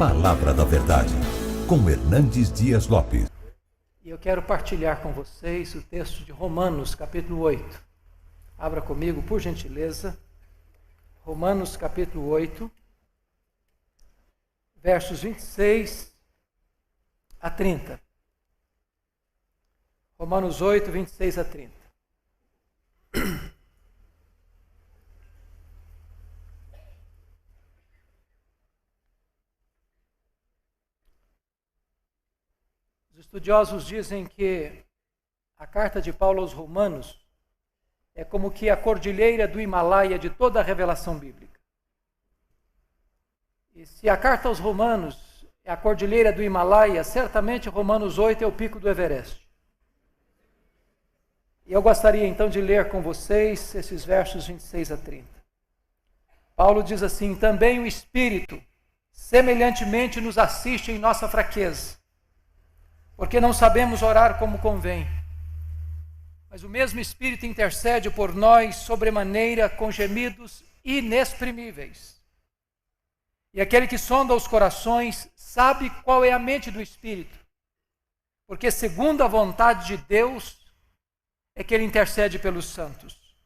Palavra da Verdade, com Hernandes Dias Lopes. E eu quero partilhar com vocês o texto de Romanos, capítulo 8. Abra comigo, por gentileza. Romanos, capítulo 8, versos 26 a 30. Romanos 8, 26 a 30. Os estudiosos dizem que a carta de Paulo aos Romanos é como que a cordilheira do Himalaia de toda a revelação bíblica. E se a carta aos Romanos é a cordilheira do Himalaia, certamente Romanos 8 é o pico do Everest. E eu gostaria então de ler com vocês esses versos 26 a 30. Paulo diz assim: também o Espírito semelhantemente nos assiste em nossa fraqueza, porque não sabemos orar como convém. Mas o mesmo Espírito intercede por nós sobremaneira com gemidos inexprimíveis. E aquele que sonda os corações sabe qual é a mente do Espírito, porque segundo a vontade de Deus é que ele intercede pelos santos.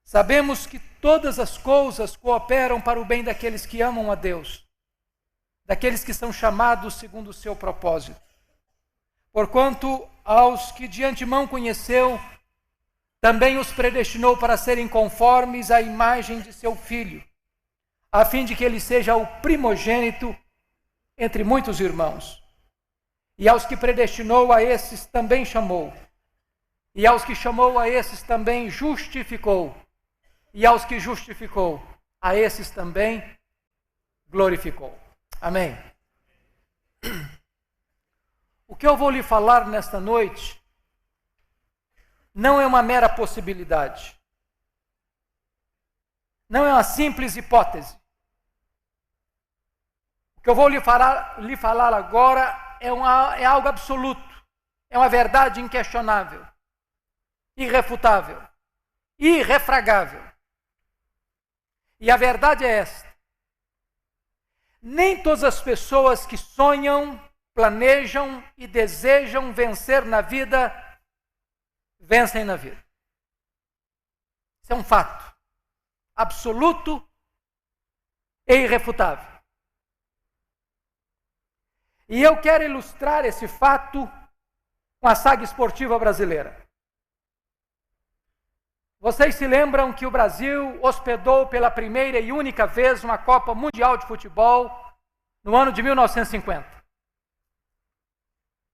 Sabemos que todas as coisas cooperam para o bem daqueles que amam a Deus, daqueles que são chamados segundo o seu propósito. Porquanto aos que de antemão conheceu, também os predestinou para serem conformes à imagem de seu Filho, a fim de que ele seja o primogênito entre muitos irmãos. E aos que predestinou, a esses também chamou. E aos que chamou, a esses também justificou. E aos que justificou, a esses também glorificou. Amém. O que eu vou lhe falar nesta noite não é uma mera possibilidade. Não é uma simples hipótese. O que eu vou lhe falar agora é algo absoluto. É uma verdade inquestionável, irrefutável, irrefragável. E a verdade é esta: nem todas as pessoas que sonham, planejam e desejam vencer na vida, vencem na vida. Isso é um fato absoluto e irrefutável. E eu quero ilustrar esse fato com a saga esportiva brasileira. Vocês se lembram que o Brasil hospedou pela primeira e única vez uma Copa Mundial de Futebol no ano de 1950.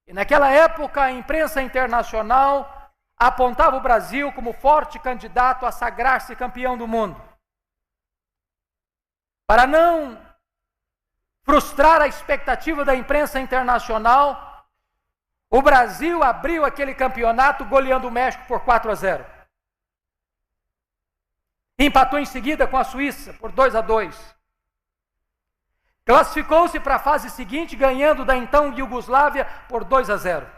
E naquela época a imprensa internacional apontava o Brasil como forte candidato a sagrar-se campeão do mundo. Para não frustrar a expectativa da imprensa internacional, o Brasil abriu aquele campeonato goleando o México por 4-0. Empatou em seguida com a Suíça por 2-2. Classificou-se para a fase seguinte, ganhando da então Iugoslávia por 2-0.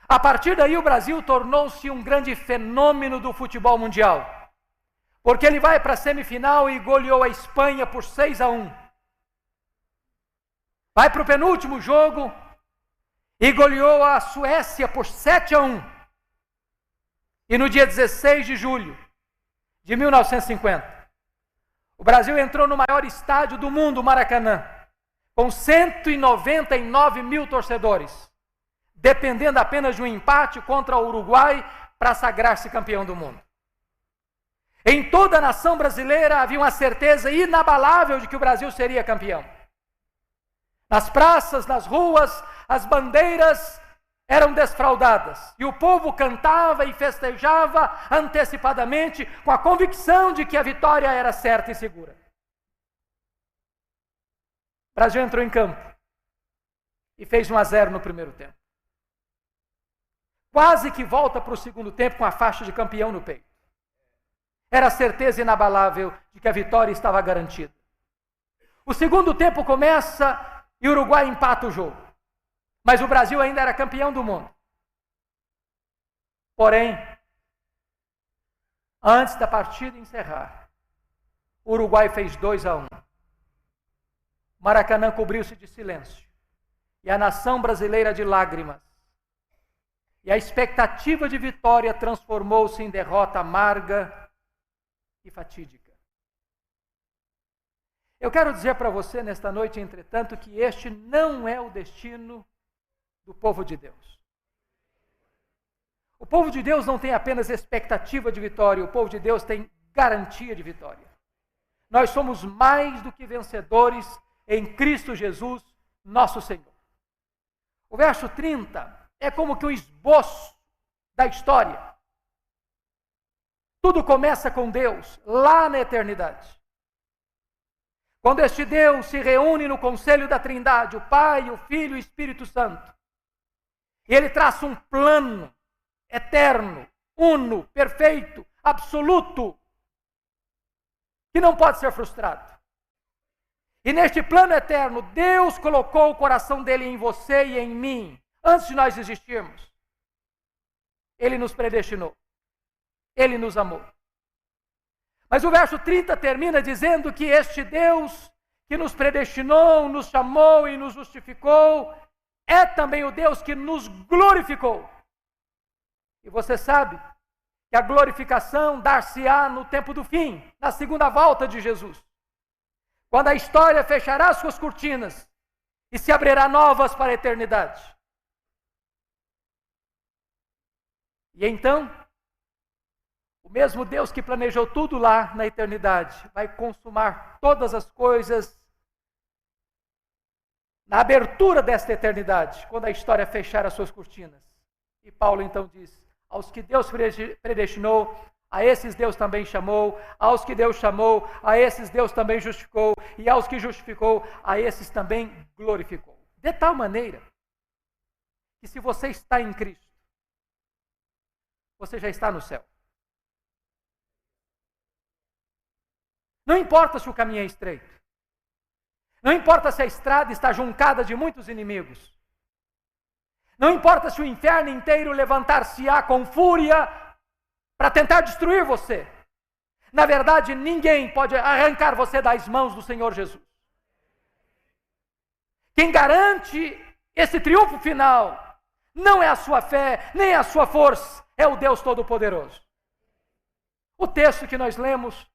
A partir daí o Brasil tornou-se um grande fenômeno do futebol mundial, porque ele vai para a semifinal e goleou a Espanha por 6-1. Vai para o penúltimo jogo e goleou a Suécia por 7-1. E no dia 16 de julho de 1950, o Brasil entrou no maior estádio do mundo, o Maracanã, com 199 mil torcedores, dependendo apenas de um empate contra o Uruguai para sagrar-se campeão do mundo. Em toda a nação brasileira havia uma certeza inabalável de que o Brasil seria campeão. Nas praças, nas ruas, as bandeiras eram desfraldadas e o povo cantava e festejava antecipadamente com a convicção de que a vitória era certa e segura. O Brasil entrou em campo e fez 1-0 no primeiro tempo. Quase que volta para o segundo tempo com a faixa de campeão no peito. Era a certeza inabalável de que a vitória estava garantida. O segundo tempo começa e o Uruguai empata o jogo. Mas o Brasil ainda era campeão do mundo. Porém, antes da partida encerrar, o Uruguai fez 2-1. Maracanã cobriu-se de silêncio. E a nação brasileira de lágrimas. E a expectativa de vitória transformou-se em derrota amarga e fatídica. Eu quero dizer para você nesta noite, entretanto, que este não é o destino do povo de Deus. O povo de Deus não tem apenas expectativa de vitória, o povo de Deus tem garantia de vitória. Nós somos mais do que vencedores em Cristo Jesus, nosso Senhor. O verso 30 é como que um esboço da história. Tudo começa com Deus, lá na eternidade. Quando este Deus se reúne no conselho da Trindade, o Pai, o Filho e o Espírito Santo, e Ele traça um plano eterno, uno, perfeito, absoluto, que não pode ser frustrado. E neste plano eterno, Deus colocou o coração dele em você e em mim, antes de nós existirmos. Ele nos predestinou. Ele nos amou. Mas o verso 30 termina dizendo que este Deus que nos predestinou, nos chamou e nos justificou, é também o Deus que nos glorificou. E você sabe que a glorificação dar-se-á no tempo do fim, na segunda volta de Jesus. Quando a história fechará suas cortinas e se abrirá novas para a eternidade. E então, o mesmo Deus que planejou tudo lá na eternidade vai consumar todas as coisas na abertura desta eternidade, quando a história fechar as suas cortinas. E Paulo então diz: aos que Deus predestinou, a esses Deus também chamou, aos que Deus chamou, a esses Deus também justificou, e aos que justificou, a esses também glorificou. De tal maneira que se você está em Cristo, você já está no céu. Não importa se o caminho é estreito. Não importa se a estrada está juncada de muitos inimigos. Não importa se o inferno inteiro levantar-se-á com fúria para tentar destruir você. Na verdade, ninguém pode arrancar você das mãos do Senhor Jesus. Quem garante esse triunfo final não é a sua fé, nem a sua força, é o Deus Todo-Poderoso. O texto que nós lemos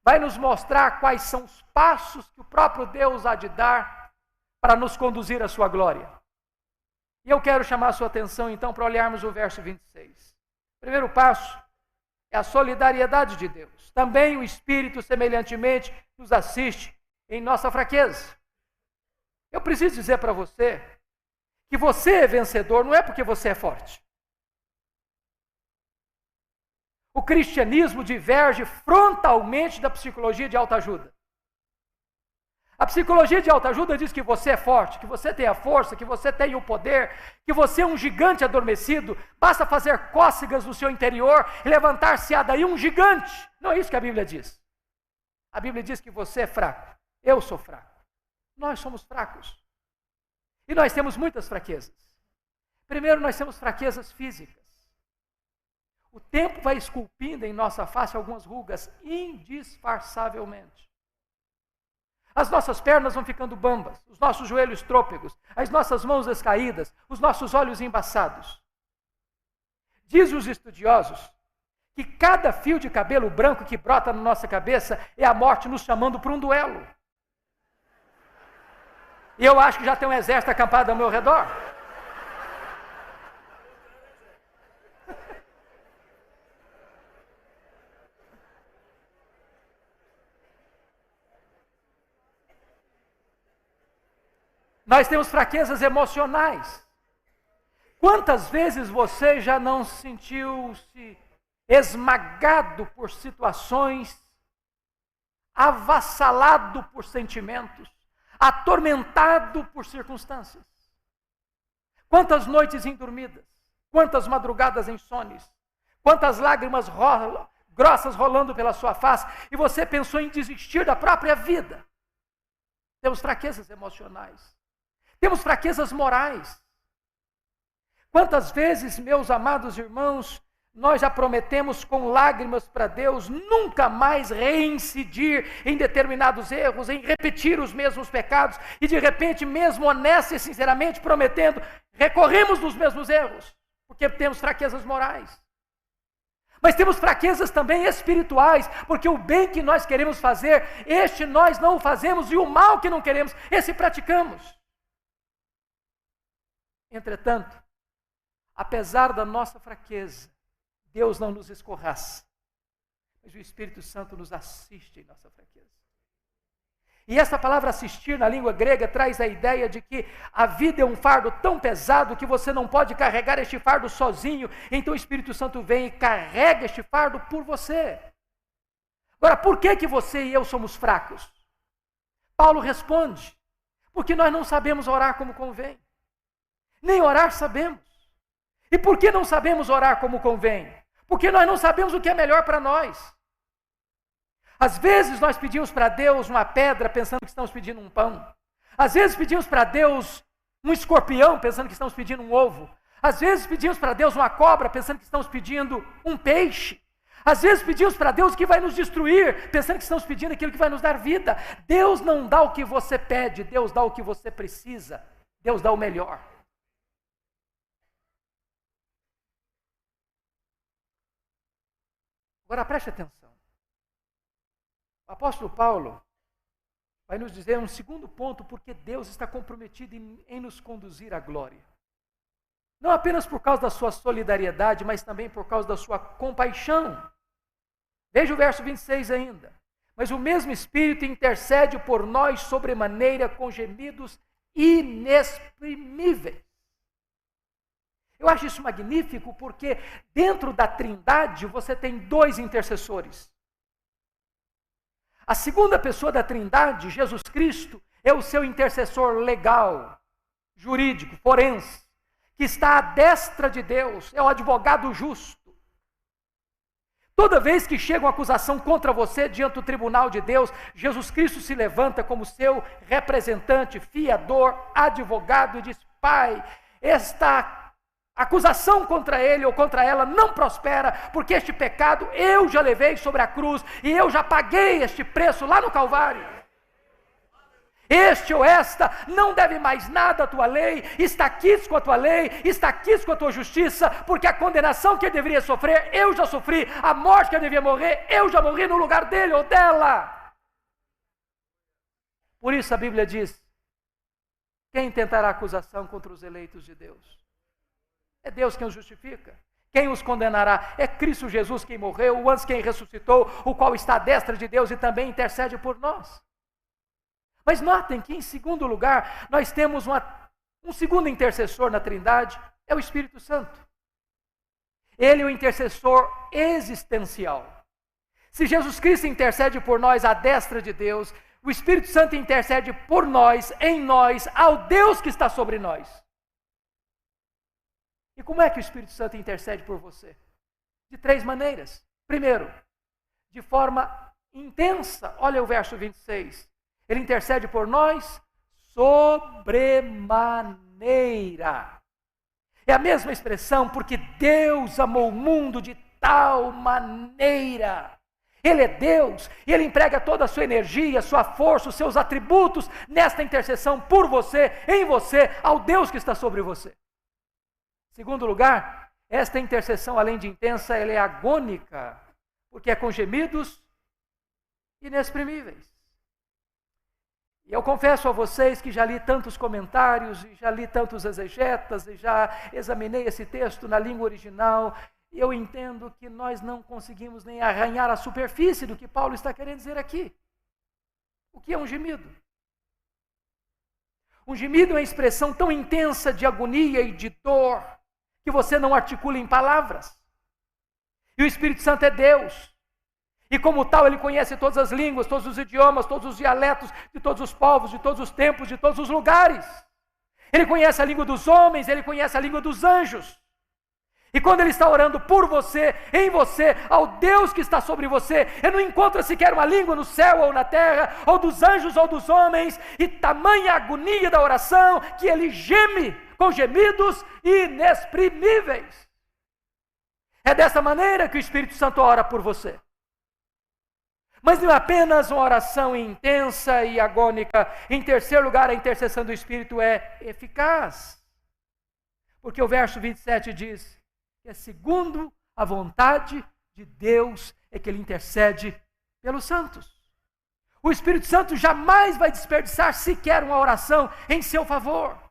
vai nos mostrar quais são os passos que o próprio Deus há de dar para nos conduzir à sua glória. E eu quero chamar a sua atenção então para olharmos o verso 26. O primeiro passo é a solidariedade de Deus. Também o Espírito, semelhantemente, nos assiste em nossa fraqueza. Eu preciso dizer para você que você é vencedor não é porque você é forte. O cristianismo diverge frontalmente da psicologia de autoajuda. A psicologia de autoajuda diz que você é forte, que você tem a força, que você tem o poder, que você é um gigante adormecido, basta fazer cócegas no seu interior e levantar-se-á daí um gigante. Não é isso que a Bíblia diz. A Bíblia diz que você é fraco, eu sou fraco. Nós somos fracos. E nós temos muitas fraquezas. Primeiro, nós temos fraquezas físicas. O tempo vai esculpindo em nossa face algumas rugas indisfarçavelmente. As nossas pernas vão ficando bambas, os nossos joelhos trôpegos, as nossas mãos descaídas, os nossos olhos embaçados. Dizem os estudiosos que cada fio de cabelo branco que brota na nossa cabeça é a morte nos chamando para um duelo. E eu acho que já tem um exército acampado ao meu redor. Nós temos fraquezas emocionais. Quantas vezes você já não sentiu-se esmagado por situações, avassalado por sentimentos, atormentado por circunstâncias? Quantas noites indormidas, quantas madrugadas insones, quantas lágrimas grossas rolando pela sua face, e você pensou em desistir da própria vida. Temos fraquezas emocionais. Temos fraquezas morais. Quantas vezes, meus amados irmãos, nós já prometemos com lágrimas para Deus nunca mais reincidir em determinados erros, em repetir os mesmos pecados, e de repente, mesmo honesta e sinceramente prometendo, recorremos nos mesmos erros, porque temos fraquezas morais. Mas temos fraquezas também espirituais, porque o bem que nós queremos fazer, este nós não o fazemos, e o mal que não queremos, esse praticamos. Entretanto, apesar da nossa fraqueza, Deus não nos escorraça, mas o Espírito Santo nos assiste em nossa fraqueza. E essa palavra assistir na língua grega traz a ideia de que a vida é um fardo tão pesado que você não pode carregar este fardo sozinho, então o Espírito Santo vem e carrega este fardo por você. Agora, por que você e eu somos fracos? Paulo responde, porque nós não sabemos orar como convém, nem orar sabemos. E por que não sabemos orar como convém? Porque nós não sabemos o que é melhor para nós. Às vezes nós pedimos para Deus uma pedra pensando que estamos pedindo um pão. Às vezes pedimos para Deus um escorpião pensando que estamos pedindo um ovo. Às vezes pedimos para Deus uma cobra pensando que estamos pedindo um peixe. Às vezes pedimos para Deus que vai nos destruir pensando que estamos pedindo aquilo que vai nos dar vida. Deus não dá o que você pede, Deus dá o que você precisa. Deus dá o melhor. Agora preste atenção. O apóstolo Paulo vai nos dizer um segundo ponto, porque Deus está comprometido em nos conduzir à glória. Não apenas por causa da sua solidariedade, mas também por causa da sua compaixão. Veja o verso 26 ainda. Mas o mesmo Espírito intercede por nós sobremaneira com gemidos inexprimíveis. Eu acho isso magnífico porque dentro da Trindade você tem dois intercessores. A segunda pessoa da Trindade, Jesus Cristo, é o seu intercessor legal, jurídico, forense, que está à destra de Deus, é o advogado justo. Toda vez que chega uma acusação contra você diante do tribunal de Deus, Jesus Cristo se levanta como seu representante, fiador, advogado e diz: Pai, esta acusação contra ele ou contra ela não prospera, porque este pecado eu já levei sobre a cruz e eu já paguei este preço lá no Calvário. Este ou esta não deve mais nada à tua lei, está quites com a tua lei, está quites com a tua justiça, porque a condenação que ele deveria sofrer, eu já sofri, a morte que ele devia morrer, eu já morri no lugar dele ou dela. Por isso a Bíblia diz: quem tentará acusação contra os eleitos de Deus? É Deus quem os justifica. Quem os condenará? É Cristo Jesus quem morreu, o antes quem ressuscitou, o qual está à destra de Deus e também intercede por nós. Mas notem que, em segundo lugar, nós temos um segundo intercessor na Trindade, é o Espírito Santo. Ele é o intercessor existencial. Se Jesus Cristo intercede por nós à destra de Deus, o Espírito Santo intercede por nós, em nós, ao Deus que está sobre nós. E como é que o Espírito Santo intercede por você? De três maneiras. Primeiro, de forma intensa. Olha o verso 26. Ele intercede por nós sobremaneira. É a mesma expressão, porque Deus amou o mundo de tal maneira. Ele é Deus, e Ele emprega toda a sua energia, sua força, os seus atributos nesta intercessão por você, em você, ao Deus que está sobre você. Segundo lugar, esta intercessão, além de intensa, ela é agônica, porque é com gemidos inexprimíveis. E eu confesso a vocês que já li tantos comentários, e já li tantos exegetas, e já examinei esse texto na língua original, e eu entendo que nós não conseguimos nem arranhar a superfície do que Paulo está querendo dizer aqui. O que é um gemido? Um gemido é uma expressão tão intensa de agonia e de dor, que você não articula em palavras. E o Espírito Santo é Deus. E como tal, Ele conhece todas as línguas, todos os idiomas, todos os dialetos, de todos os povos, de todos os tempos, de todos os lugares. Ele conhece a língua dos homens, Ele conhece a língua dos anjos. E quando Ele está orando por você, em você, ao Deus que está sobre você, Ele não encontra sequer uma língua no céu ou na terra, ou dos anjos ou dos homens, e tamanha agonia da oração, que Ele geme com gemidos inexprimíveis. É dessa maneira que o Espírito Santo ora por você. Mas não é apenas uma oração intensa e agônica. Em terceiro lugar, a intercessão do Espírito é eficaz. Porque o verso 27 diz que é segundo a vontade de Deus é que ele intercede pelos santos. O Espírito Santo jamais vai desperdiçar sequer uma oração em seu favor.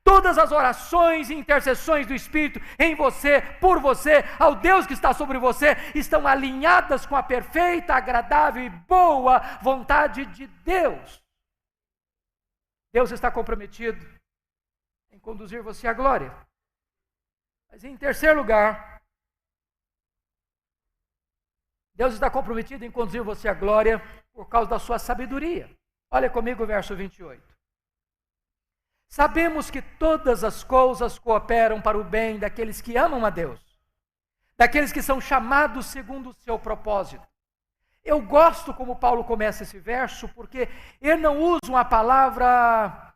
Todas as orações e intercessões do Espírito em você, por você, ao Deus que está sobre você, estão alinhadas com a perfeita, agradável e boa vontade de Deus. Deus está comprometido em conduzir você à glória. Mas em terceiro lugar, Deus está comprometido em conduzir você à glória por causa da sua sabedoria. Olha comigo o verso 28. Sabemos que todas as coisas cooperam para o bem daqueles que amam a Deus, daqueles que são chamados segundo o seu propósito. Eu gosto como Paulo começa esse verso, porque ele não usa uma palavra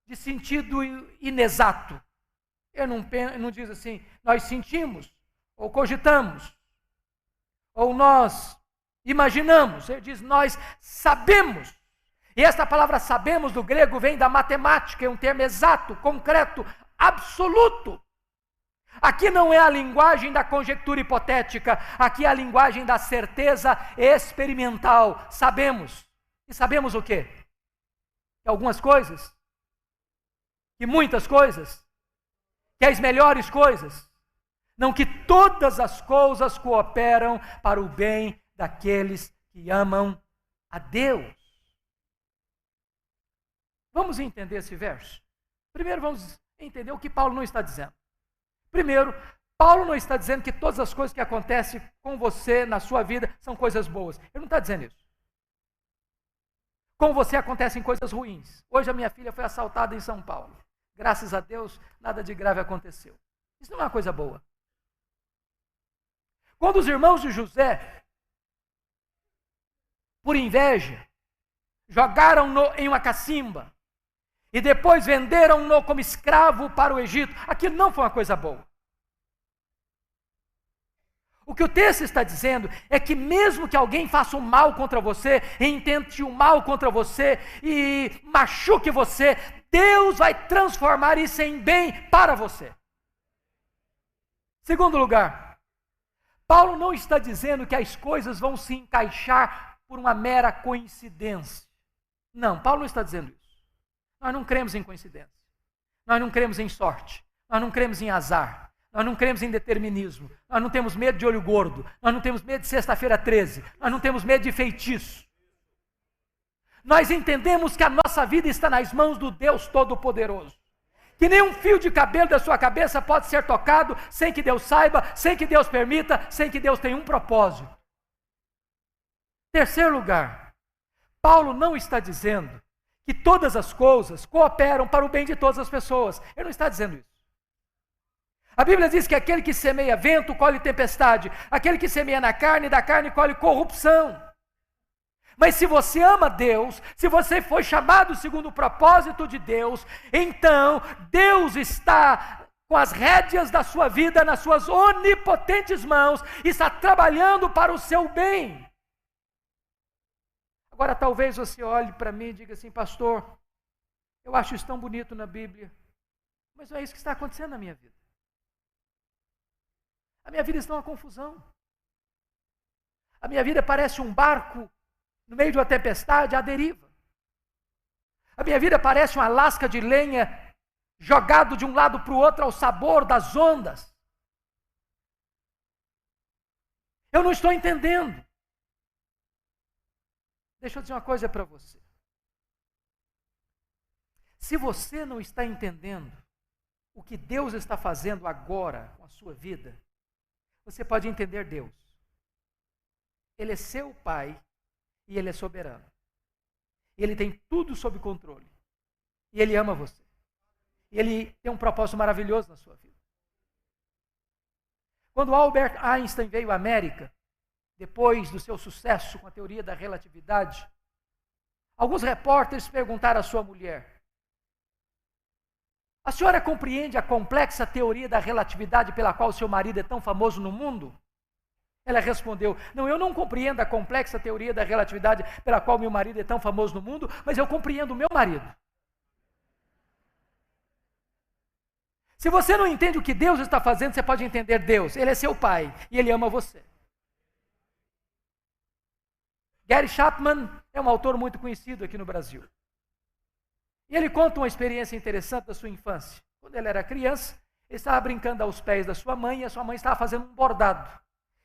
de sentido inexato. Ele não diz assim, nós sentimos, ou cogitamos, ou nós imaginamos. Ele diz, nós sabemos. E esta palavra sabemos do grego vem da matemática, é um termo exato, concreto, absoluto. Aqui não é a linguagem da conjectura hipotética, aqui é a linguagem da certeza experimental. Sabemos. E sabemos o quê? Que algumas coisas, que muitas coisas, que as melhores coisas, não que todas as coisas cooperam para o bem daqueles que amam a Deus. Vamos entender esse verso? Primeiro vamos entender o que Paulo não está dizendo. Primeiro, Paulo não está dizendo que todas as coisas que acontecem com você na sua vida são coisas boas. Ele não está dizendo isso. Com você acontecem coisas ruins. Hoje a minha filha foi assaltada em São Paulo. Graças a Deus, nada de grave aconteceu. Isso não é uma coisa boa. Quando os irmãos de José, por inveja, jogaram-no em uma cacimba, e depois venderam-no como escravo para o Egito, aquilo não foi uma coisa boa. O que o texto está dizendo é que mesmo que alguém faça um mal contra você, e intente um mal contra você, e machuque você, Deus vai transformar isso em bem para você. Segundo lugar, Paulo não está dizendo que as coisas vão se encaixar por uma mera coincidência. Não, Paulo não está dizendo isso. Nós não cremos em coincidência. Nós não cremos em sorte. Nós não cremos em azar. Nós não cremos em determinismo. Nós não temos medo de olho gordo. Nós não temos medo de sexta-feira 13. Nós não temos medo de feitiço. Nós entendemos que a nossa vida está nas mãos do Deus Todo-Poderoso. Que nenhum fio de cabelo da sua cabeça pode ser tocado sem que Deus saiba, sem que Deus permita, sem que Deus tenha um propósito. Terceiro lugar, Paulo não está dizendo que todas as coisas cooperam para o bem de todas as pessoas. Ele não está dizendo isso. A Bíblia diz que aquele que semeia vento, colhe tempestade. Aquele que semeia na carne, da carne colhe corrupção. Mas se você ama Deus, se você foi chamado segundo o propósito de Deus, então Deus está com as rédeas da sua vida nas suas onipotentes mãos, e está trabalhando para o seu bem. Agora talvez você olhe para mim e diga assim, pastor, eu acho isso tão bonito na Bíblia, mas não é isso que está acontecendo na minha vida. A minha vida está uma confusão. A minha vida parece um barco no meio de uma tempestade à deriva. A minha vida parece uma lasca de lenha jogado de um lado para o outro ao sabor das ondas. Eu não estou entendendo. Deixa eu dizer uma coisa para você. Se você não está entendendo o que Deus está fazendo agora com a sua vida, você pode entender Deus. Ele é seu Pai e Ele é soberano. Ele tem tudo sob controle. E Ele ama você. E Ele tem um propósito maravilhoso na sua vida. Quando Albert Einstein veio à América, depois do seu sucesso com a teoria da relatividade, alguns repórteres perguntaram à sua mulher, A senhora compreende a complexa teoria da relatividade pela qual seu marido é tão famoso no mundo? Ela respondeu: não, eu não compreendo a complexa teoria da relatividade pela qual meu marido é tão famoso no mundo, mas eu compreendo o meu marido. Se você não entende o que Deus está fazendo, você pode entender Deus. Ele é seu pai e ele ama você. Gary Chapman é um autor muito conhecido aqui no Brasil. E ele conta uma experiência interessante da sua infância. Quando ele era criança, ele estava brincando aos pés da sua mãe e a sua mãe estava fazendo um bordado.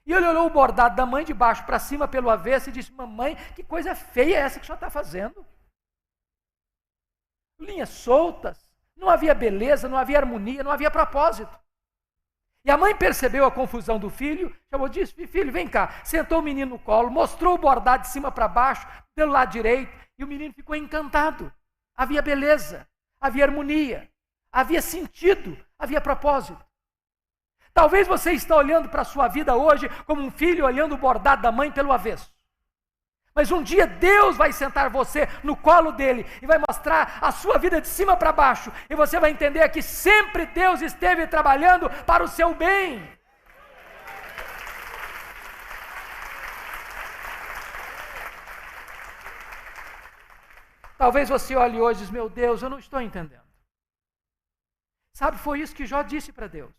E ele olhou o bordado da mãe de baixo para cima pelo avesso e disse: mamãe, que coisa feia é essa que o senhor está fazendo? Linhas soltas, não havia beleza, não havia harmonia, não havia propósito. E a mãe percebeu a confusão do filho, chamou, disse: filho, vem cá. Sentou o menino no colo, mostrou o bordado de cima para baixo, pelo lado direito, e o menino ficou encantado. Havia beleza, havia harmonia, havia sentido, havia propósito. Talvez você está olhando para a sua vida hoje como um filho olhando o bordado da mãe pelo avesso. Mas um dia Deus vai sentar você no colo dele e vai mostrar a sua vida de cima para baixo. E você vai entender que sempre Deus esteve trabalhando para o seu bem. Talvez você olhe hoje e diz: meu Deus, eu não estou entendendo. Sabe, foi isso que Jó disse para Deus.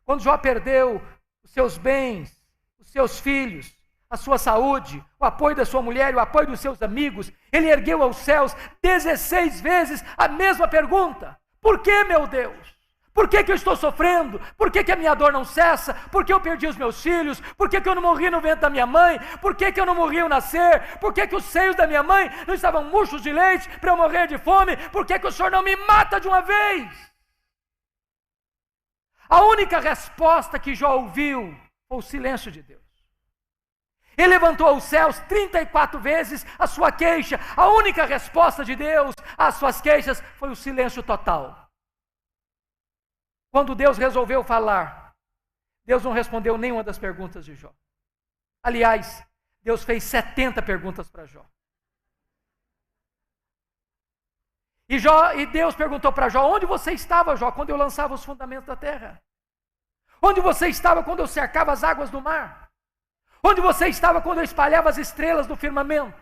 Quando Jó perdeu os seus bens, os seus filhos, a sua saúde, o apoio da sua mulher, o apoio dos seus amigos, ele ergueu aos céus 16 vezes a mesma pergunta: por que, meu Deus? Por que eu estou sofrendo? Por que a minha dor não cessa? Por que eu perdi os meus filhos? Por que eu não morri no ventre da minha mãe? Por que eu não morri ao nascer? Por que os seios da minha mãe não estavam murchos de leite para eu morrer de fome? Por que o Senhor não me mata de uma vez? A única resposta que Jó ouviu foi o silêncio de Deus. Ele levantou aos céus 34 vezes a sua queixa. A única resposta de Deus às suas queixas foi o silêncio total. Quando Deus resolveu falar, Deus não respondeu nenhuma das perguntas de Jó. Aliás, Deus fez 70 perguntas para Jó. E Deus perguntou para Jó: onde você estava, Jó, quando eu lançava os fundamentos da terra? Onde você estava quando eu cercava as águas do mar? Onde você estava quando eu espalhava as estrelas do firmamento?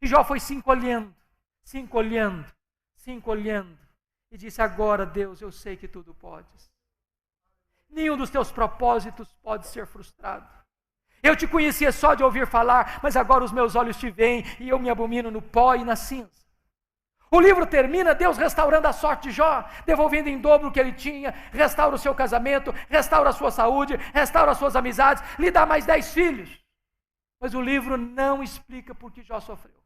E Jó foi se encolhendo, se encolhendo, se encolhendo. E disse: agora, Deus, eu sei que tudo podes. Nenhum dos teus propósitos pode ser frustrado. Eu te conhecia só de ouvir falar, mas agora os meus olhos te veem e eu me abomino no pó e na cinza. O livro termina Deus restaurando a sorte de Jó, devolvendo em dobro o que ele tinha, restaura o seu casamento, restaura a sua saúde, restaura as suas amizades, lhe dá mais 10 filhos. Mas o livro não explica por que Jó sofreu.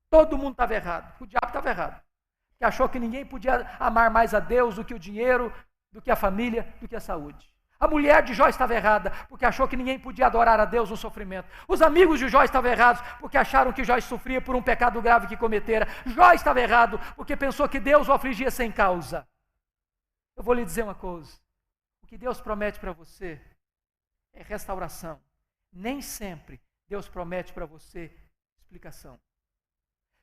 Todo mundo estava errado, o diabo estava errado, que achou que ninguém podia amar mais a Deus do que o dinheiro, do que a família, do que a saúde. A mulher de Jó estava errada, porque achou que ninguém podia adorar a Deus no sofrimento. Os amigos de Jó estavam errados, porque acharam que Jó sofria por um pecado grave que cometera. Jó estava errado, porque pensou que Deus o afligia sem causa. Eu vou lhe dizer uma coisa: o que Deus promete para você é restauração. Nem sempre Deus promete para você explicação.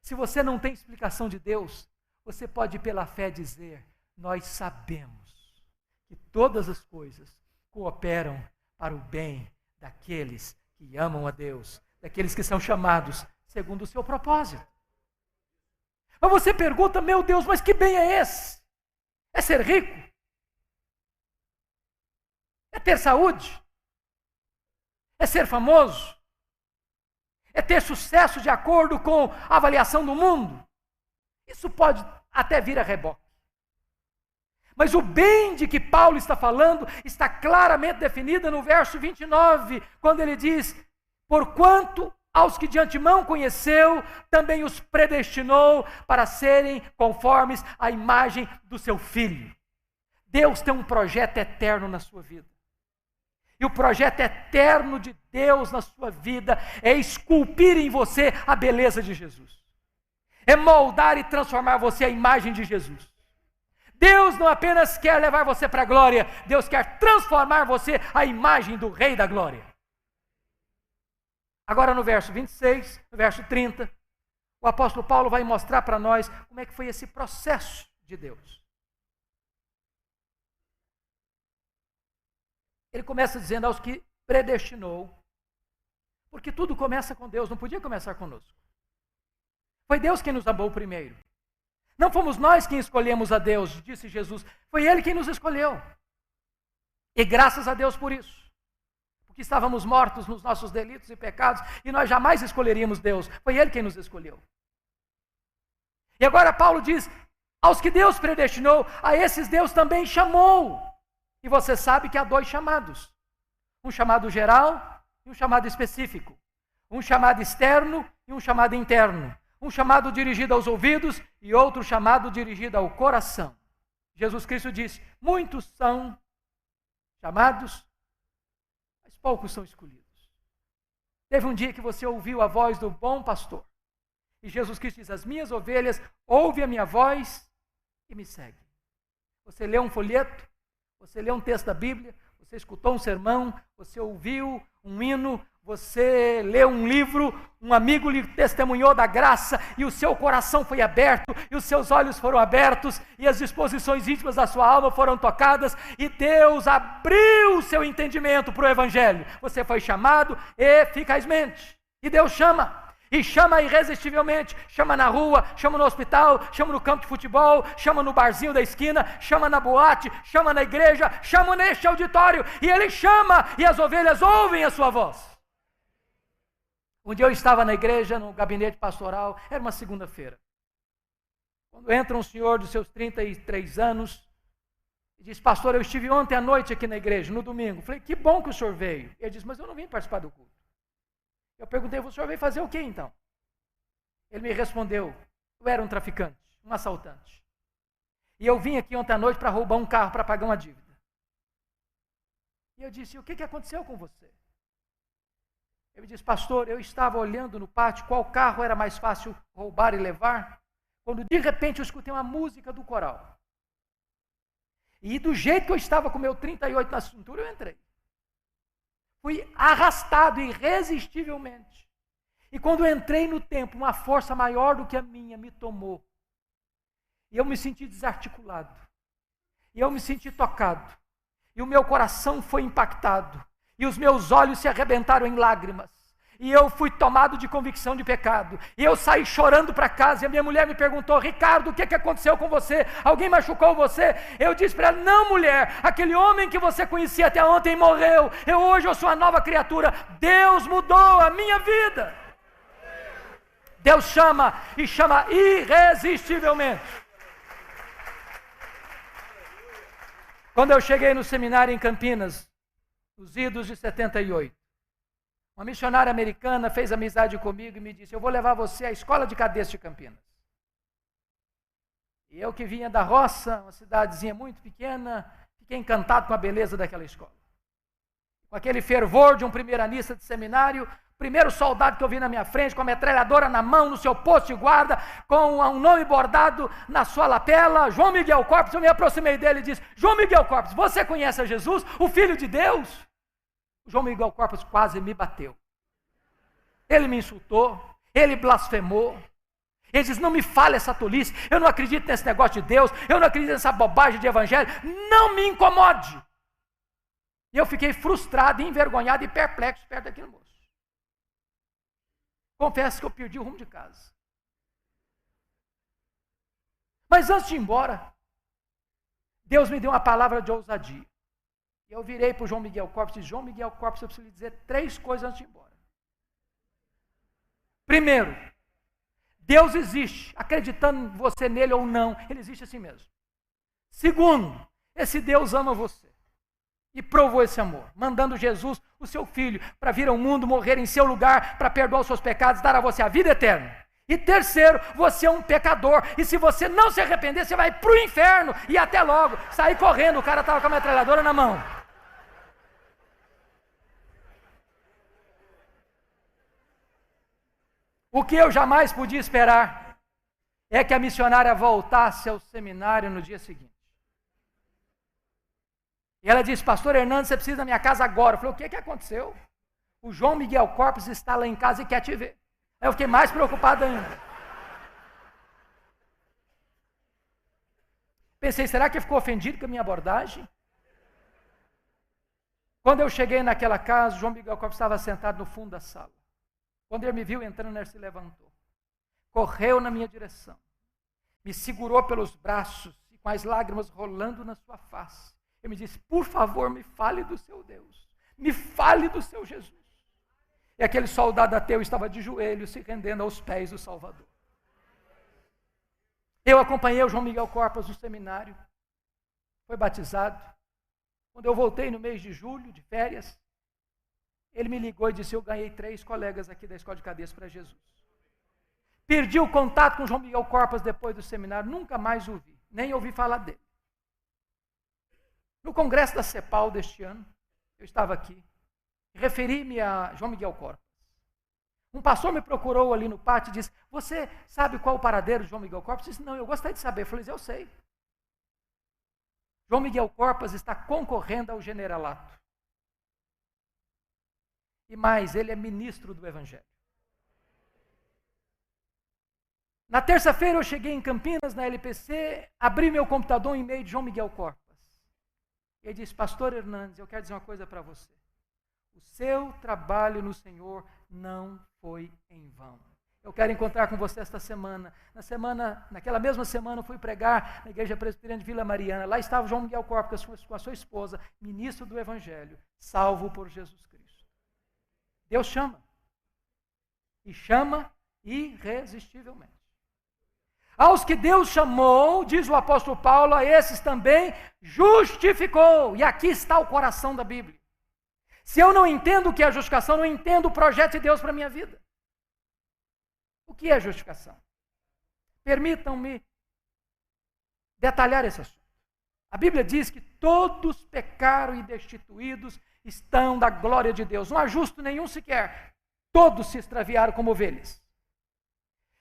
Se você não tem explicação de Deus, você pode pela fé dizer: nós sabemos que todas as coisas cooperam para o bem daqueles que amam a Deus, daqueles que são chamados segundo o seu propósito. Mas você pergunta: meu Deus, mas que bem é esse? É ser rico? É ter saúde? É ser famoso? É ter sucesso de acordo com a avaliação do mundo? Isso pode até vir a reboque. Mas o bem de que Paulo está falando está claramente definido no verso 29, quando ele diz: porquanto aos que de antemão conheceu, também os predestinou para serem conformes à imagem do seu Filho. Deus tem um projeto eterno na sua vida. E o projeto eterno de Deus na sua vida é esculpir em você a beleza de Jesus. É moldar e transformar você à imagem de Jesus. Deus não apenas quer levar você para a glória, Deus quer transformar você à imagem do Rei da Glória. Agora no verso 26, no verso 30, o apóstolo Paulo vai mostrar para nós como é que foi esse processo de Deus. Ele começa dizendo aos que predestinou, porque tudo começa com Deus, não podia começar conosco. Foi Deus quem nos amou primeiro. Não fomos nós quem escolhemos a Deus, disse Jesus, foi Ele quem nos escolheu. E graças a Deus por isso. Porque estávamos mortos nos nossos delitos e pecados, e nós jamais escolheríamos Deus, foi Ele quem nos escolheu. E agora Paulo diz, aos que Deus predestinou, a esses Deus também chamou. E você sabe que há dois chamados. Um chamado geral e um chamado específico. Um chamado externo e um chamado interno. Um chamado dirigido aos ouvidos e outro chamado dirigido ao coração. Jesus Cristo disse, muitos são chamados, mas poucos são escolhidos. Teve um dia que você ouviu a voz do bom pastor. E Jesus Cristo diz, as minhas ovelhas ouvem a minha voz e me seguem. Você leu um folheto, você leu um texto da Bíblia, você escutou um sermão, você ouviu um hino, você leu um livro, um amigo lhe testemunhou da graça e o seu coração foi aberto e os seus olhos foram abertos e as disposições íntimas da sua alma foram tocadas e Deus abriu o seu entendimento para o Evangelho. Você foi chamado eficazmente e Deus chama. E chama irresistivelmente, chama na rua, chama no hospital, chama no campo de futebol, chama no barzinho da esquina, chama na boate, chama na igreja, chama neste auditório, e Ele chama, e as ovelhas ouvem a sua voz. Um dia eu estava na igreja, no gabinete pastoral, era uma segunda-feira, quando entra um senhor dos seus 33 anos, e diz, pastor, eu estive ontem à noite aqui na igreja, no domingo, falei, que bom que o senhor veio. Ele disse, mas eu não vim participar do culto. Eu perguntei, o senhor veio fazer o quê então? Ele me respondeu, eu era um traficante, um assaltante. E eu vim aqui ontem à noite para roubar um carro, para pagar uma dívida. E eu disse, o que aconteceu com você? Ele disse, pastor, eu estava olhando no pátio qual carro era mais fácil roubar e levar, quando de repente eu escutei uma música do coral. E do jeito que eu estava com o meu 38 na cintura, eu entrei. Fui arrastado irresistivelmente. E quando eu entrei no templo, uma força maior do que a minha me tomou. E eu me senti desarticulado. E eu me senti tocado. E o meu coração foi impactado. E os meus olhos se arrebentaram em lágrimas. E eu fui tomado de convicção de pecado. E eu saí chorando para casa. E a minha mulher me perguntou, Ricardo, o que aconteceu com você? Alguém machucou você? Eu disse para ela, não mulher, aquele homem que você conhecia até ontem morreu. Hoje eu sou uma nova criatura. Deus mudou a minha vida. Deus chama e chama irresistivelmente. Quando eu cheguei no seminário em Campinas, nos idos de 78, uma missionária americana fez amizade comigo e me disse, eu vou levar você à escola de cadetes de Campinas. E eu que vinha da roça, uma cidadezinha muito pequena, fiquei encantado com a beleza daquela escola. Com aquele fervor de um primeiranista de seminário, primeiro soldado que eu vi na minha frente, com a metralhadora na mão, no seu posto de guarda, com um nome bordado na sua lapela, João Miguel Corpus, eu me aproximei dele e disse, João Miguel Corpus, você conhece a Jesus, o Filho de Deus? João Miguel Corpus quase me bateu. Ele me insultou, ele blasfemou. Ele diz, não me fale essa tolice, eu não acredito nesse negócio de Deus, eu não acredito nessa bobagem de evangelho, não me incomode. E eu fiquei frustrado, envergonhado e perplexo perto daquele moço. Confesso que eu perdi o rumo de casa. Mas antes de ir embora, Deus me deu uma palavra de ousadia. E eu virei para o João Miguel Corpus e disse, João Miguel Corpus, eu preciso lhe dizer 3 coisas antes de ir embora. Primeiro, Deus existe, acreditando você nele ou não, ele existe assim mesmo. Segundo, esse Deus ama você. E provou esse amor, mandando Jesus, o seu filho, para vir ao mundo, morrer em seu lugar, para perdoar os seus pecados, dar a você a vida eterna. E terceiro, você é um pecador, e se você não se arrepender, você vai para o inferno, e até logo, sair correndo, o cara estava com a metralhadora na mão. O que eu jamais podia esperar é que a missionária voltasse ao seminário no dia seguinte. E ela disse, pastor Hernandes, você precisa da minha casa agora. Eu falei, o que aconteceu? O João Miguel Corpus está lá em casa e quer te ver. Aí eu fiquei mais preocupado ainda. Pensei, será que ele ficou ofendido com a minha abordagem? Quando eu cheguei naquela casa, João Miguel Corpos estava sentado no fundo da sala. Quando ele me viu entrando, ele se levantou. Correu na minha direção. Me segurou pelos braços e com as lágrimas rolando na sua face. Ele me disse, por favor, me fale do seu Deus. Me fale do seu Jesus. E aquele soldado ateu estava de joelhos, se rendendo aos pés do Salvador. Eu acompanhei o João Miguel Corpos no seminário. Foi batizado. Quando eu voltei no mês de julho, de férias, ele me ligou e disse, eu ganhei 3 colegas aqui da Escola de Cadeias para Jesus. Perdi o contato com o João Miguel Corpos depois do seminário, nunca mais o vi, nem ouvi falar dele. No congresso da CEPAL deste ano, eu estava aqui, referi-me a João Miguel Corpos. Um pastor me procurou ali no pátio e disse, você sabe qual o paradeiro de João Miguel Corpos? Eu disse, não, eu gostaria de saber. Eu falei, eu sei. João Miguel Corpos está concorrendo ao generalato. E mais, ele é ministro do Evangelho. Na terça-feira eu cheguei em Campinas, na LPC, abri meu computador em e-mail de João Miguel Corpos. Ele disse, pastor Hernandes, eu quero dizer uma coisa para você. O seu trabalho no Senhor não foi em vão. Eu quero encontrar com você esta semana. Naquela mesma semana eu fui pregar na Igreja Presbiteriana de Vila Mariana. Lá estava João Miguel Corpos com a sua esposa, ministro do Evangelho, salvo por Jesus Cristo. Deus chama. E chama irresistivelmente. Aos que Deus chamou, diz o apóstolo Paulo, a esses também justificou. E aqui está o coração da Bíblia. Se eu não entendo o que é justificação, eu não entendo o projeto de Deus para a minha vida. O que é justificação? Permitam-me detalhar esse assunto. A Bíblia diz que todos pecaram e destituídos estão da glória de Deus. Não há justo nenhum sequer. Todos se extraviaram como ovelhas.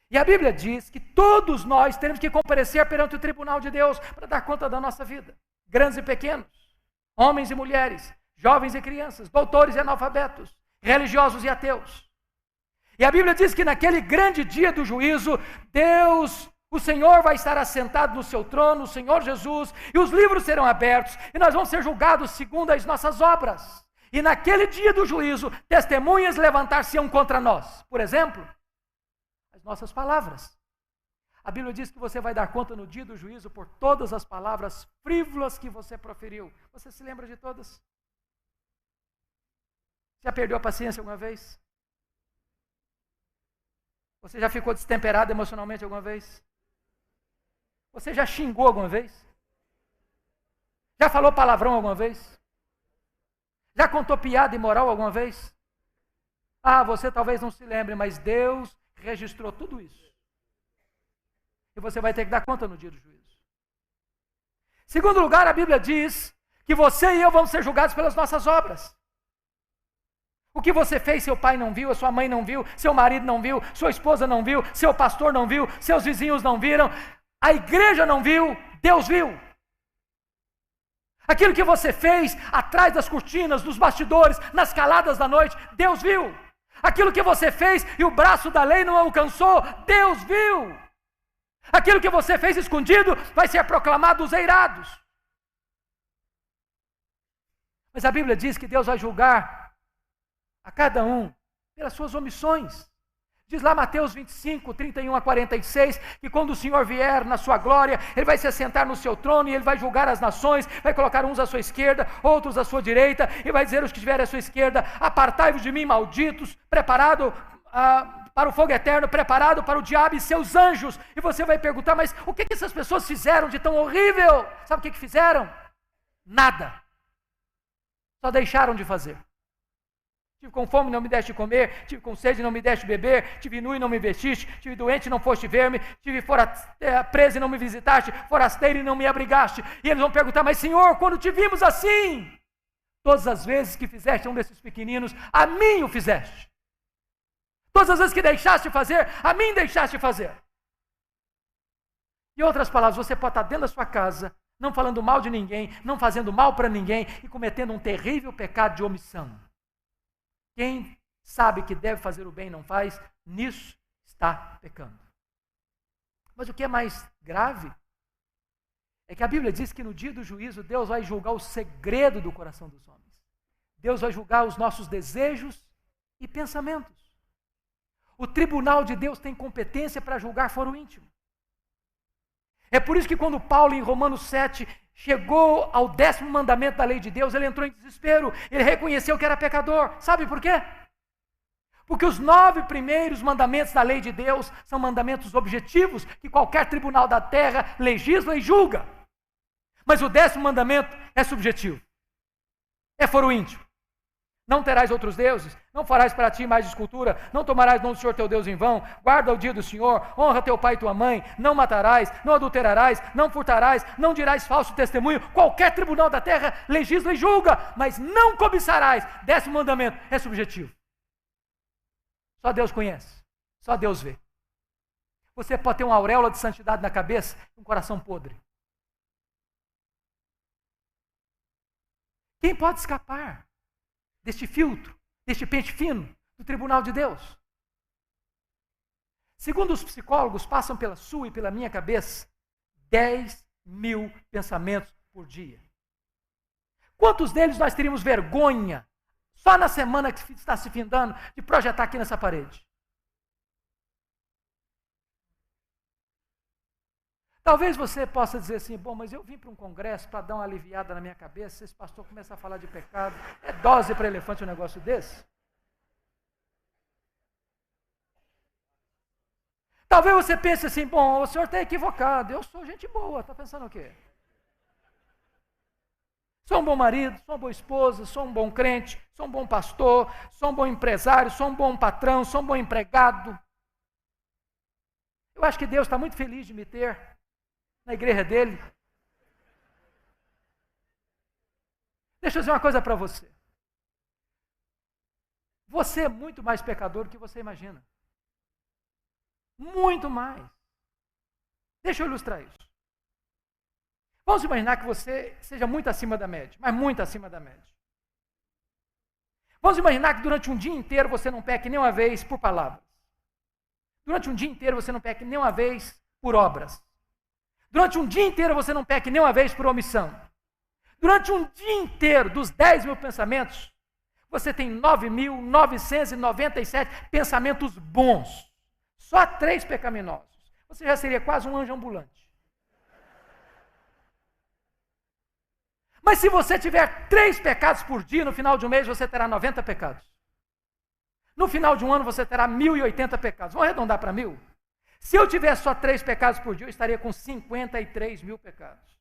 E a Bíblia diz que todos nós temos que comparecer perante o tribunal de Deus para dar conta da nossa vida. Grandes e pequenos, homens e mulheres, jovens e crianças, doutores e analfabetos, religiosos e ateus. E a Bíblia diz que naquele grande dia do juízo, Deus, o Senhor vai estar assentado no seu trono, o Senhor Jesus, e os livros serão abertos, e nós vamos ser julgados segundo as nossas obras. E naquele dia do juízo, testemunhas levantar-se-ão contra nós. Por exemplo, as nossas palavras. A Bíblia diz que você vai dar conta no dia do juízo por todas as palavras frívolas que você proferiu. Você se lembra de todas? Já perdeu a paciência alguma vez? Você já ficou destemperado emocionalmente alguma vez? Você já xingou alguma vez? Já falou palavrão alguma vez? Já contou piada imoral alguma vez? Ah, você talvez não se lembre, mas Deus registrou tudo isso. E você vai ter que dar conta no dia do juízo. Segundo lugar, a Bíblia diz que você e eu vamos ser julgados pelas nossas obras. O que você fez, seu pai não viu, a sua mãe não viu, seu marido não viu, sua esposa não viu, seu pastor não viu, seus vizinhos não viram, a igreja não viu, Deus viu. Aquilo que você fez atrás das cortinas, nos bastidores, nas caladas da noite, Deus viu. Aquilo que você fez e o braço da lei não alcançou, Deus viu. Aquilo que você fez escondido vai ser proclamado aos eirados. Mas a Bíblia diz que Deus vai julgar a cada um pelas suas omissões. Diz lá Mateus 25, 31 a 46, que quando o Senhor vier na sua glória, Ele vai se assentar no seu trono e Ele vai julgar as nações, vai colocar uns à sua esquerda, outros à sua direita, e vai dizer aos que estiverem à sua esquerda, apartai-vos de mim, malditos, preparado para o fogo eterno, preparado para o diabo e seus anjos. E você vai perguntar, mas o que essas pessoas fizeram de tão horrível? Sabe o que fizeram? Nada. Só deixaram de fazer. Tive com fome, não me deste comer. Tive com sede, não me deste beber. Tive nu e não me vestiste. Tive doente, não foste ver-me. Tive preso e não me visitaste. Forasteiro e não me abrigaste. E eles vão perguntar, mas Senhor, quando te vimos assim? Todas as vezes que fizeste um desses pequeninos, a mim o fizeste. Todas as vezes que deixaste fazer, a mim deixaste fazer. Em outras palavras, você pode estar dentro da sua casa, não falando mal de ninguém, não fazendo mal para ninguém e cometendo um terrível pecado de omissão. Quem sabe que deve fazer o bem e não faz, nisso está pecando. Mas o que é mais grave é que a Bíblia diz que no dia do juízo Deus vai julgar o segredo do coração dos homens. Deus vai julgar os nossos desejos e pensamentos. O tribunal de Deus tem competência para julgar foro íntimo. É por isso que quando Paulo, em Romanos 7, chegou ao 10º mandamento da lei de Deus, ele entrou em desespero, ele reconheceu que era pecador. Sabe por quê? Porque os 9 primeiros mandamentos da lei de Deus são mandamentos objetivos que qualquer tribunal da terra legisla e julga. Mas o 10º mandamento é subjetivo. É foro íntimo. Não terás outros deuses, não farás para ti mais escultura, não tomarás o nome do Senhor teu Deus em vão, guarda o dia do Senhor, honra teu pai e tua mãe, não matarás, não adulterarás, não furtarás, não dirás falso testemunho. Qualquer tribunal da terra legisla e julga, mas não cobiçarás. 10º mandamento é subjetivo. Só Deus conhece, só Deus vê. Você pode ter uma auréola de santidade na cabeça e um coração podre. Quem pode escapar deste filtro, deste pente fino do tribunal de Deus? Segundo os psicólogos, passam pela sua e pela minha cabeça 10.000 pensamentos por dia. Quantos deles nós teríamos vergonha, só na semana que está se findando, de projetar aqui nessa parede? Talvez você possa dizer assim, bom, mas eu vim para um congresso para dar uma aliviada na minha cabeça, esse pastor começa a falar de pecado, é dose para elefante um negócio desse? Talvez você pense assim, bom, o senhor está equivocado, eu sou gente boa, está pensando o quê? Sou um bom marido, sou uma boa esposa, sou um bom crente, sou um bom pastor, sou um bom empresário, sou um bom patrão, sou um bom empregado. Eu acho que Deus está muito feliz de me ter na igreja dele. Deixa eu dizer uma coisa para você. Você é muito mais pecador do que você imagina. Muito mais. Deixa eu ilustrar isso. Vamos imaginar que você seja muito acima da média, mas muito acima da média. Vamos imaginar que durante um dia inteiro você não peque nem uma vez por palavras. Durante um dia inteiro você não peque nem uma vez por obras. Durante um dia inteiro você não peque nem uma vez por omissão. Durante um dia inteiro, dos 10.000 pensamentos, você tem 9.997 pensamentos bons. Só 3 pecaminosos. Você já seria quase um anjo ambulante. Mas se você tiver 3 pecados por dia, no final de um mês você terá 90 pecados. No final de um ano você terá 1.080 pecados. Vamos arredondar para 1.000? Se eu tivesse só 3 pecados por dia, eu estaria com 53.000 pecados.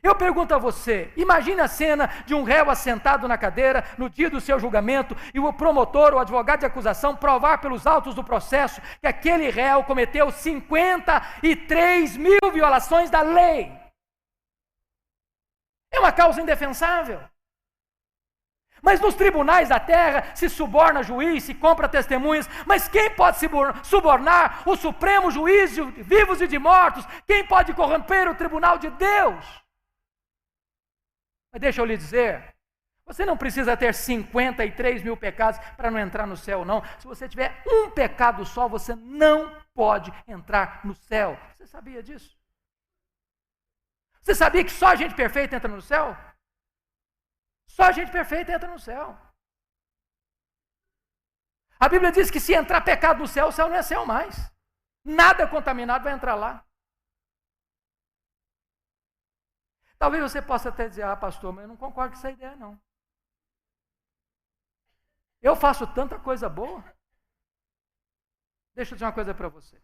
Eu pergunto a você, imagine a cena de um réu assentado na cadeira no dia do seu julgamento e o promotor, o advogado de acusação, provar pelos autos do processo que aquele réu cometeu 53.000 violações da lei. É uma causa indefensável. Mas nos tribunais da terra se suborna juiz, se compra testemunhas, mas quem pode subornar o supremo juiz de vivos e de mortos? Quem pode corromper o tribunal de Deus? Mas deixa eu lhe dizer, você não precisa ter 53.000 pecados para não entrar no céu, não. Se você tiver um pecado só, você não pode entrar no céu. Você sabia disso? Você sabia que só a gente perfeita entra no céu? Só a gente perfeita entra no céu. A Bíblia diz que se entrar pecado no céu, o céu não é céu mais. Nada contaminado vai entrar lá. Talvez você possa até dizer, pastor, mas eu não concordo com essa ideia, não. Eu faço tanta coisa boa. Deixa eu dizer uma coisa para você.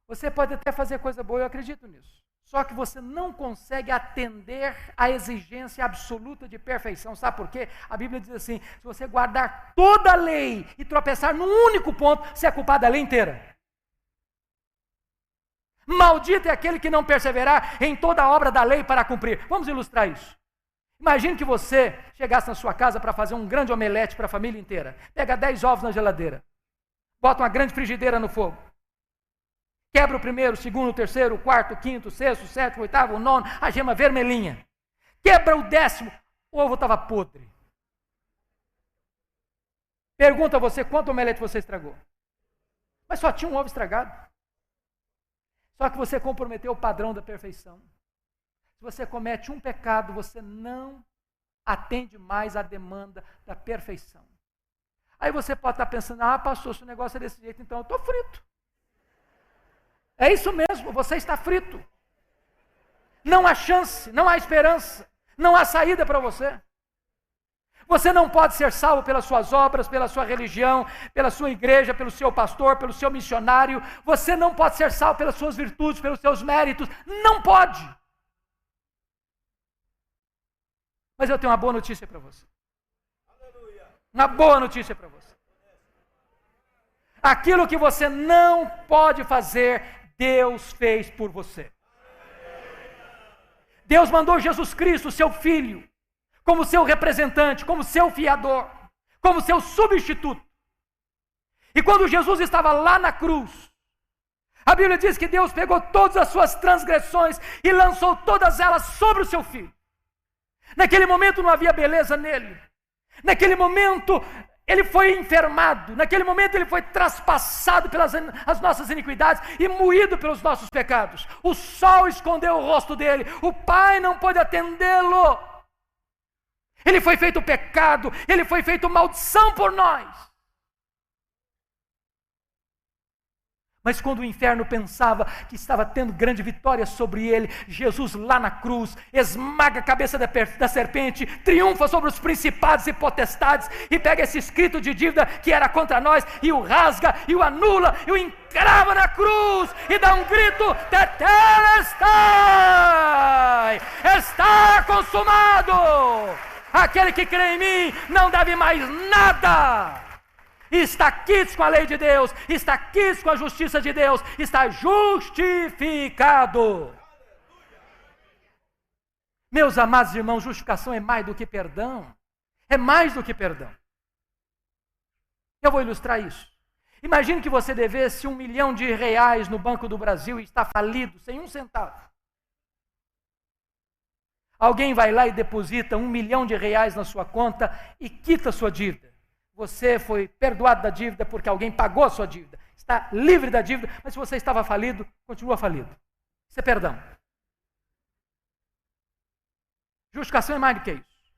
Você pode até fazer coisa boa, eu acredito nisso. Só que você não consegue atender à exigência absoluta de perfeição. Sabe por quê? A Bíblia diz assim, se você guardar toda a lei e tropeçar num único ponto, você é culpado da lei inteira. Maldito é aquele que não perseverar em toda a obra da lei para cumprir. Vamos ilustrar isso. Imagine que você chegasse na sua casa para fazer um grande omelete para a família inteira. Pega 10 ovos na geladeira. Bota uma grande frigideira no fogo. Quebra o primeiro, o segundo, o terceiro, o quarto, o quinto, o sexto, o sétimo, o oitavo, o nono, a gema vermelhinha. Quebra o 10º, o ovo estava podre. Pergunta a você, quanto omelete você estragou? Mas só tinha um ovo estragado. Só que você comprometeu o padrão da perfeição. Se você comete um pecado, você não atende mais à demanda da perfeição. Aí você pode estar pensando, pastor, se o negócio é desse jeito, então eu estou frito. É isso mesmo, você está frito. Não há chance, não há esperança, não há saída para você. Você não pode ser salvo pelas suas obras, pela sua religião, pela sua igreja, pelo seu pastor, pelo seu missionário. Você não pode ser salvo pelas suas virtudes, pelos seus méritos. Não pode. Mas eu tenho uma boa notícia para você. Uma boa notícia para você. Aquilo que você não pode fazer, Deus fez por você. Deus mandou Jesus Cristo, seu Filho, como seu representante, como seu fiador, como seu substituto. E quando Jesus estava lá na cruz, a Bíblia diz que Deus pegou todas as suas transgressões e lançou todas elas sobre o seu Filho. Naquele momento não havia beleza nele. Naquele momento ele foi enfermado. Naquele momento ele foi traspassado pelas as nossas iniquidades e moído pelos nossos pecados. O sol escondeu o rosto dele. O Pai não pôde atendê-lo. Ele foi feito pecado, ele foi feito maldição por nós. Mas quando o inferno pensava que estava tendo grande vitória sobre ele, Jesus lá na cruz, esmaga a cabeça da serpente, triunfa sobre os principados e potestades, e pega esse escrito de dívida que era contra nós, e o rasga, e o anula, e o encrava na cruz, e dá um grito, tetelestai, está consumado. Aquele que crê em mim não deve mais nada. Está quites com a lei de Deus, está quites com a justiça de Deus, está justificado. Meus amados irmãos, justificação é mais do que perdão. É mais do que perdão. Eu vou ilustrar isso. Imagine que você devesse R$1 milhão no Banco do Brasil e está falido, sem um centavo. Alguém vai lá e deposita R$1 milhão na sua conta e quita a sua dívida. Você foi perdoado da dívida porque alguém pagou a sua dívida. Está livre da dívida, mas se você estava falido, continua falido. Isso é perdão. Justificação é mais do que isso.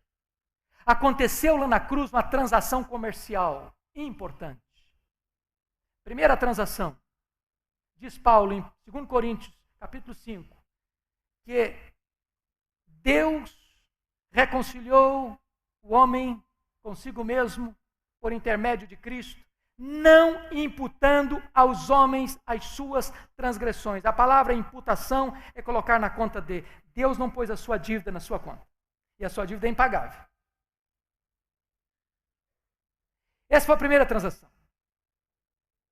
Aconteceu lá na cruz uma transação comercial importante. Primeira transação. Diz Paulo em 2 Coríntios, capítulo 5, que Deus reconciliou o homem consigo mesmo por intermédio de Cristo, não imputando aos homens as suas transgressões. A palavra imputação é colocar na conta de. Deus não pôs a sua dívida na sua conta. E a sua dívida é impagável. Essa foi a primeira transação.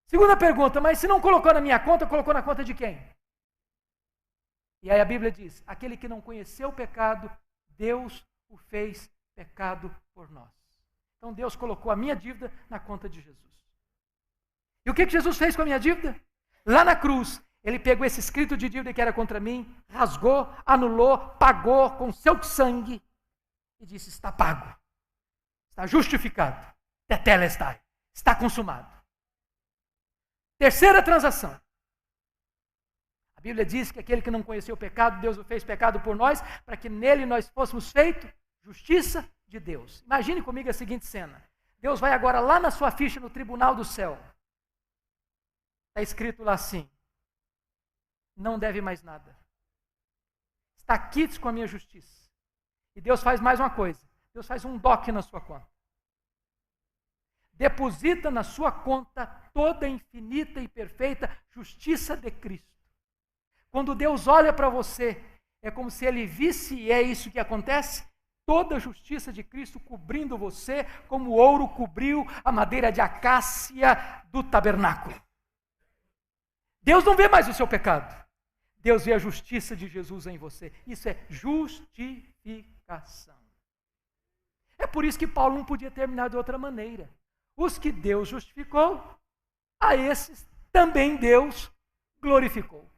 Segunda pergunta, mas se não colocou na minha conta, colocou na conta de quem? E aí a Bíblia diz, aquele que não conheceu o pecado, Deus o fez pecado por nós. Então Deus colocou a minha dívida na conta de Jesus. E o que Jesus fez com a minha dívida? Lá na cruz, ele pegou esse escrito de dívida que era contra mim, rasgou, anulou, pagou com seu sangue e disse, está pago, está justificado, tetelestai, está consumado. Terceira transação. A Bíblia diz que aquele que não conheceu o pecado, Deus o fez pecado por nós, para que nele nós fôssemos feitos justiça de Deus. Imagine comigo a seguinte cena. Deus vai agora lá na sua ficha no tribunal do céu. Está escrito lá assim, não deve mais nada. Está quites com a minha justiça. E Deus faz mais uma coisa. Deus faz um DOC na sua conta. Deposita na sua conta toda a infinita e perfeita justiça de Cristo. Quando Deus olha para você, é como se Ele visse, e é isso que acontece, toda a justiça de Cristo cobrindo você, como o ouro cobriu a madeira de acácia do tabernáculo. Deus não vê mais o seu pecado. Deus vê a justiça de Jesus em você. Isso é justificação. É por isso que Paulo não podia terminar de outra maneira. Os que Deus justificou, a esses também Deus glorificou.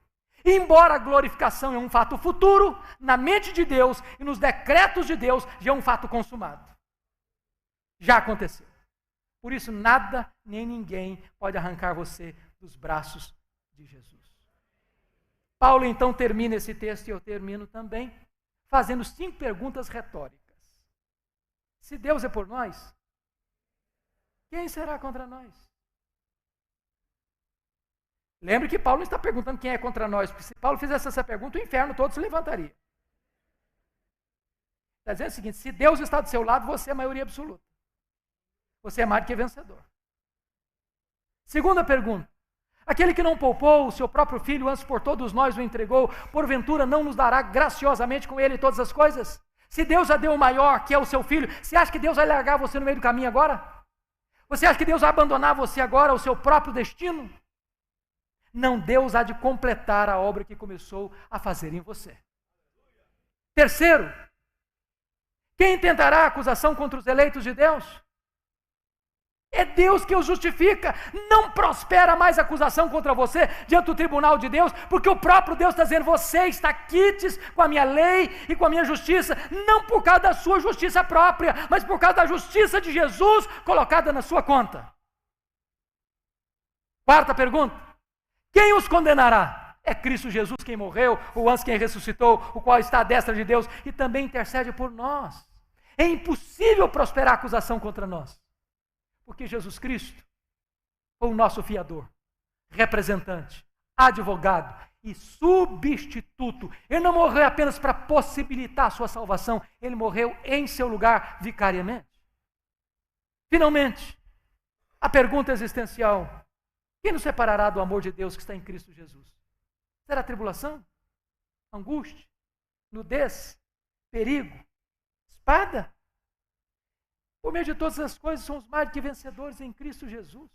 Embora a glorificação é um fato futuro, na mente de Deus e nos decretos de Deus, já é um fato consumado. Já aconteceu. Por isso, nada nem ninguém pode arrancar você dos braços de Jesus. Paulo então termina esse texto, e eu termino também, fazendo 5 perguntas retóricas. Se Deus é por nós, quem será contra nós? Lembre que Paulo não está perguntando quem é contra nós, porque se Paulo fizesse essa pergunta, o inferno todo se levantaria. Está dizendo o seguinte: se Deus está do seu lado, você é a maioria absoluta. Você é mais do que vencedor. Segunda pergunta: aquele que não poupou o seu próprio filho, antes por todos nós o entregou, porventura não nos dará graciosamente com ele todas as coisas? Se Deus já deu o maior, que é o seu filho, você acha que Deus vai largar você no meio do caminho agora? Você acha que Deus vai abandonar você agora, ao seu próprio destino? Não, Deus há de completar a obra que começou a fazer em você. Terceiro, quem tentará acusação contra os eleitos de Deus? É Deus que os justifica. Não prospera mais acusação contra você diante do tribunal de Deus, porque o próprio Deus está dizendo: você está quites com a minha lei e com a minha justiça, não por causa da sua justiça própria, mas por causa da justiça de Jesus colocada na sua conta. Quarta pergunta: quem os condenará? É Cristo Jesus quem morreu, o antes quem ressuscitou, o qual está à destra de Deus e também intercede por nós. É impossível prosperar acusação contra nós, porque Jesus Cristo foi o nosso fiador, representante, advogado e substituto. Ele não morreu apenas para possibilitar a sua salvação, ele morreu em seu lugar vicariamente. Finalmente, a pergunta existencial: quem nos separará do amor de Deus que está em Cristo Jesus? Será tribulação? Angústia? Nudez? Perigo? Espada? Por meio de todas as coisas, somos mais do que vencedores em Cristo Jesus.